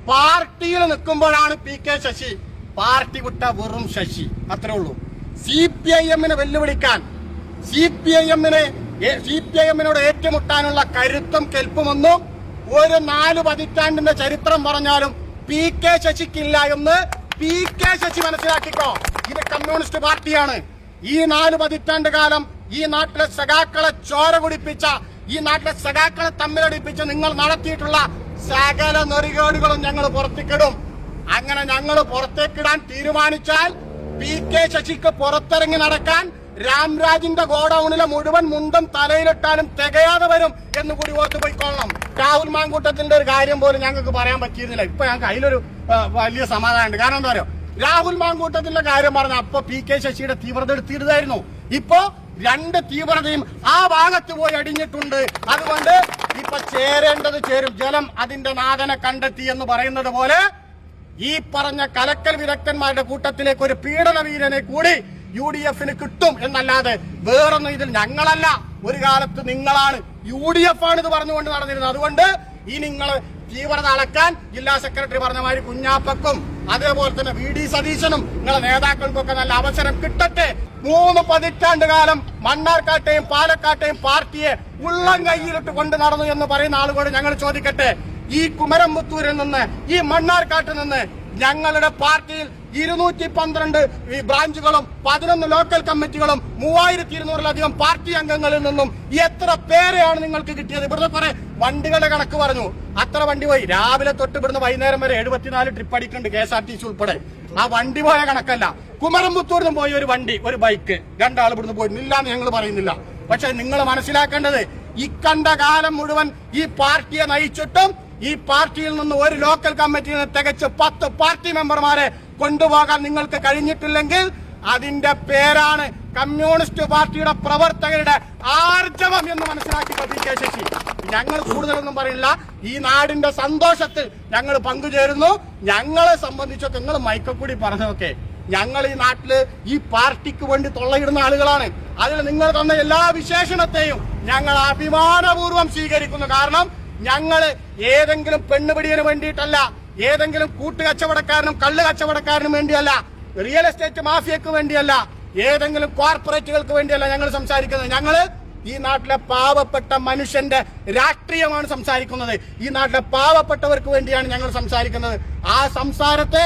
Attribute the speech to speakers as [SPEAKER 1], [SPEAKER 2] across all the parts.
[SPEAKER 1] പാർട്ടിയിൽ നിൽക്കുമ്പോഴാണ് P K. Sasi party വിട്ട വെറും ശശി. അത്രേ ഉള്ളൂ. CPIM-നെ വെല്ലുവിളിക്കാൻ, CPIM-നോട് ഏറ്റുമുട്ടാനുള്ള കരുത്തും കെൽപ്പുമൊന്നും ഒരു 4 പതിറ്റാണ്ടിന്റെ ചരിത്രം പറഞ്ഞാലും പി.കെ. ശശിക്കില്ല എന്ന് പി.കെ. ശശി മനസ്സിലാക്കിക്കോ. ഇത് കമ്മ്യൂണിസ്റ്റ് പാർട്ടിയാണ്. ഈ 4 പതിറ്റാണ്ട് കാലം ഈ നാട്ടിലെ സഖാക്കളെ ചോര കുടിപ്പിച്ച, ഈ നാട്ടിലെ സഖാക്കളെ തമ്മിലടിപ്പിച്ച് നിങ്ങൾ നടത്തിയിട്ടുള്ള സകല നെറികേടുകളും ഞങ്ങൾ പുറത്തേക്കിടും. അങ്ങനെ ഞങ്ങൾ പുറത്തേക്കിടാൻ തീരുമാനിച്ചാൽ പി.കെ. ശശിക്ക് പുറത്തിറങ്ങി നടക്കാൻ രാംരാജിന്റെ ഗോഡൌണിലെ മുഴുവൻ മുണ്ടും തലയിലിട്ടാലും തികയാതെ വരും എന്ന് കൂടി ഓർത്തു പോയിക്കൊള്ളണം. രാഹുൽ മാങ്കൂട്ടത്തിന്റെ ഒരു കാര്യം പോലും ഞങ്ങൾക്ക് പറയാൻ പറ്റിയിരുന്നില്ല. ഇപ്പൊ ഞങ്ങൾക്ക് അതിലൊരു വലിയ സമാധാനമുണ്ട്. കാരണം എന്താ പറയുക, രാഹുൽ മാങ്കൂട്ടത്തിന്റെ കാര്യം പറഞ്ഞ അപ്പൊ പി.കെ. ശശിയുടെ തീവ്രത എടുത്തിരുതായിരുന്നു. ഇപ്പോ 2 തീവ്രതയും ആ ഭാഗത്ത് പോയി അടിഞ്ഞിട്ടുണ്ട്. അതുകൊണ്ട് ഇപ്പൊ ചേരേണ്ടത് ചേരും. ജലം അതിന്റെ നാഥനെ കണ്ടെത്തി എന്ന് പറയുന്നത് പോലെ ഈ പറഞ്ഞ കലക്കൽ വിദഗ്ധന്മാരുടെ കൂട്ടത്തിലേക്ക് ഒരു പീഡന വീരനെ കൂടി UDF-ന് കിട്ടും എന്നല്ലാതെ വേറൊന്നും ഇതിൽ ഞങ്ങളല്ല. ഒരു കാലത്ത് നിങ്ങളാണ്, UDF ആണ് ഇത് പറഞ്ഞുകൊണ്ട് നടന്നിരുന്നത്. അതുകൊണ്ട് ഈ നിങ്ങൾ തീവ്രത അളക്കാൻ ജില്ലാ സെക്രട്ടറി പറഞ്ഞ മാതിരി കുഞ്ഞാപ്പക്കും അതേപോലെ തന്നെ VD സതീശനും നിങ്ങളെ നേതാക്കൾക്കൊക്കെ നല്ല അവസരം കിട്ടട്ടെ. 3 പതിറ്റാണ്ട് കാലം മണ്ണാർക്കാട്ടെയും പാലക്കാട്ടെയും പാർട്ടിയെ ഉള്ളം കയ്യിലിട്ട് കൊണ്ട് നടന്നു എന്ന് പറയുന്ന ആളുകളോട് ഞങ്ങൾ ചോദിക്കട്ടെ, ഈ കുമരംപുത്തൂരിൽ നിന്ന്, ഈ മണ്ണാർക്കാട്ടിൽ നിന്ന് ഞങ്ങളുടെ പാർട്ടിയിൽ 212 ബ്രാഞ്ചുകളും 11 ലോക്കൽ കമ്മിറ്റികളും 3200-ലധികം പാർട്ടി അംഗങ്ങളിൽ നിന്നും എത്ര പേരെയാണ് നിങ്ങൾക്ക് കിട്ടിയത്? ഇവിടുന്ന് കുറെ വണ്ടികളുടെ കണക്ക് പറഞ്ഞു. അത്ര വണ്ടി പോയി. രാവിലെ തൊട്ട് ഇവിടുന്ന് വൈകുന്നേരം വരെ 74 ട്രിപ്പ് അടിക്കുന്നുണ്ട് KSRTC ഉൾപ്പെടെ. ആ വണ്ടി പോയ കണക്കല്ല. കുമരംപുത്തൂരിൽ പോയി ഒരു വണ്ടി, ഒരു ബൈക്ക്, 2 ആൾ ഇവിടുന്ന് പോയിട്ടില്ല എന്ന് ഞങ്ങൾ പറയുന്നില്ല. പക്ഷെ നിങ്ങൾ മനസ്സിലാക്കേണ്ടത്, ഇക്കണ്ട കാലം മുഴുവൻ ഈ പാർട്ടിയെ നയിച്ചിട്ടും ഈ പാർട്ടിയിൽ നിന്ന് ഒരു ലോക്കൽ കമ്മിറ്റിയിൽ നിന്ന് തികച്ച് 10 പാർട്ടി മെമ്പർമാരെ കൊണ്ടുപോകാൻ നിങ്ങൾക്ക് കഴിഞ്ഞിട്ടില്ലെങ്കിൽ അതിന്റെ പേരാണ് കമ്മ്യൂണിസ്റ്റ് പാർട്ടിയുടെ പ്രവർത്തകരുടെ ആർജവം എന്ന് മനസ്സിലാക്കി പി.കെ. ശശി. ഞങ്ങൾ കൂടുതലൊന്നും പറയില്ല. ഈ നാടിന്റെ സന്തോഷത്തിൽ ഞങ്ങൾ പങ്കുചേരുന്നു. ഞങ്ങളെ സംബന്ധിച്ചൊക്കെ നിങ്ങൾ മൈക്കക്കൂടി പറഞ്ഞതൊക്കെ, ഞങ്ങൾ ഈ നാട്ടില് ഈ പാർട്ടിക്ക് വേണ്ടി തൊള്ളയിടുന്ന ആളുകളാണ്. അതിൽ നിങ്ങൾ തന്ന എല്ലാ വിശേഷണത്തെയും ഞങ്ങൾ അഭിമാനപൂർവ്വം സ്വീകരിക്കുന്നു. കാരണം ഞങ്ങള് ഏതെങ്കിലും പെണ്ണുപിടിയന് വേണ്ടിയിട്ടല്ല, ഏതെങ്കിലും കൂട്ടുകച്ചവടക്കാരനും കള്ള് കച്ചവടക്കാരനും വേണ്ടിയല്ല, റിയൽ എസ്റ്റേറ്റ് മാഫിയക്ക് വേണ്ടിയല്ല, ഏതെങ്കിലും കോർപ്പറേറ്റുകൾക്ക് വേണ്ടിയല്ല ഞങ്ങൾ സംസാരിക്കുന്നത്. ഞങ്ങള് ഈ നാട്ടിലെ പാവപ്പെട്ട മനുഷ്യന്റെ രാഷ്ട്രീയമാണ് സംസാരിക്കുന്നത്. ഈ നാട്ടിലെ പാവപ്പെട്ടവർക്ക് വേണ്ടിയാണ് ഞങ്ങൾ സംസാരിക്കുന്നത്. ആ സംസാരത്തെ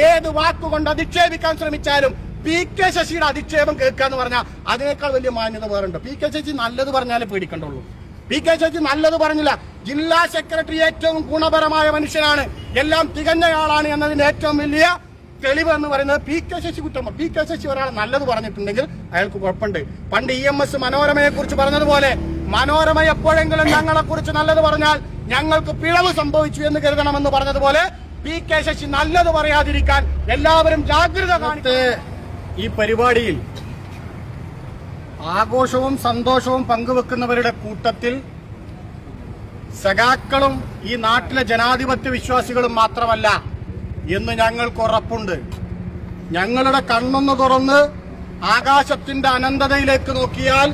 [SPEAKER 1] ഏത് വാക്കുകൊണ്ട് അധിക്ഷേപിക്കാൻ ശ്രമിച്ചാലും പി.കെ. ശശിയുടെ അധിക്ഷേപം കേൾക്കാന്ന് പറഞ്ഞാൽ അതിനേക്കാൾ വലിയ മാന്യത വേറുണ്ട്. പി.കെ. ശശി നല്ലത് പറഞ്ഞാലേ പേടിക്കണ്ടുള്ളൂ. പി.കെ. ശശി നല്ലത് പറഞ്ഞില്ല. ജില്ലാ സെക്രട്ടറി ഏറ്റവും ഗുണപരമായ മനുഷ്യനാണ്, എല്ലാം തികഞ്ഞയാളാണ് എന്നതിന്റെ ഏറ്റവും വലിയ തെളിവ് എന്ന് പറയുന്നത് പി.കെ. ശശി കുറ്റം. പി.കെ. ശശി ഒരാൾ നല്ലത് പറഞ്ഞിട്ടുണ്ടെങ്കിൽ അയാൾക്ക് കുഴപ്പമുണ്ട്. പണ്ട് EMS മനോരമയെ കുറിച്ച് പറഞ്ഞതുപോലെ മനോരമ എപ്പോഴെങ്കിലും ഞങ്ങളെ കുറിച്ച് നല്ലത് പറഞ്ഞാൽ ഞങ്ങൾക്ക് പിഴവ് സംഭവിച്ചു എന്ന് കരുതണമെന്ന് പറഞ്ഞതുപോലെ പി.കെ. ശശി നല്ലത് പറയാതിരിക്കാൻ എല്ലാവരും ജാഗ്രത കാണിച്ച് ഈ പരിപാടിയിൽ ആഘോഷവും സന്തോഷവും പങ്കുവെക്കുന്നവരുടെ കൂട്ടത്തിൽ സഖാക്കളും ഈ നാട്ടിലെ ജനാധിപത്യ വിശ്വാസികളും മാത്രമല്ല എന്ന് ഞങ്ങൾക്ക് ഉറപ്പുണ്ട്. ഞങ്ങളുടെ കണ്ണൊന്ന് തുറന്ന് ആകാശത്തിന്റെ അനന്തതയിലേക്ക് നോക്കിയാൽ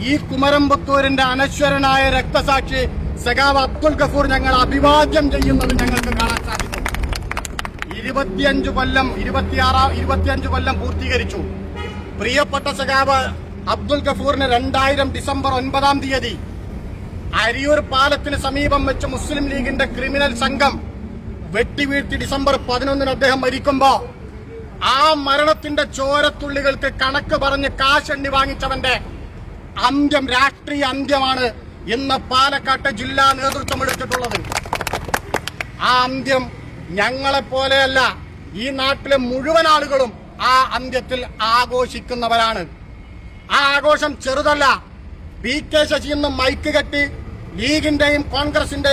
[SPEAKER 1] ഈ കുമരംപുത്തൂരിന്റെ അനശ്വരനായ രക്തസാക്ഷി സഖാവ് അബ്ദുൽ ഗഫൂർ ഞങ്ങൾ അഭിവാദ്യം ചെയ്യുന്നത് ഞങ്ങൾക്ക് കാണാൻ സാധിക്കും. 25 കൊല്ലം പൂർത്തീകരിച്ചു. പ്രിയപ്പെട്ട സഖാവ് അബ്ദുൽ ഗഫൂറിന് 2000 ഡിസംബർ 9-ാം തീയതി അരിയൂർ പാലത്തിന് സമീപം വെച്ച് മുസ്ലിം ലീഗിന്റെ ക്രിമിനൽ സംഘം വെട്ടിവീഴ്ത്തി ഡിസംബർ 11-ന് അദ്ദേഹം മരിക്കുമ്പോ ആ മരണത്തിന്റെ ചോരത്തുള്ളികൾക്ക് കണക്ക് പറഞ്ഞ് കാശെണ്ണി വാങ്ങിച്ചവന്റെ അന്ത്യം, രാഷ്ട്രീയ അന്ത്യമാണ് ഇന്ന് പാലക്കാട്ടെ ജില്ലാ നേതൃത്വം എടുത്തിട്ടുള്ളത്. ആ അന്ത്യം ഞങ്ങളെപ്പോലെയല്ല, ഈ നാട്ടിലെ മുഴുവൻ ആളുകളും ആ അന്ത്യത്തിൽ ആഘോഷിക്കുന്നവരാണ്. ആ ആഘോഷം ചെറുതല്ല. പി.കെ. ശശി ഇന്ന് മൈക്ക് കെട്ടി ലീഗിന്റെയും കോൺഗ്രസിന്റെയും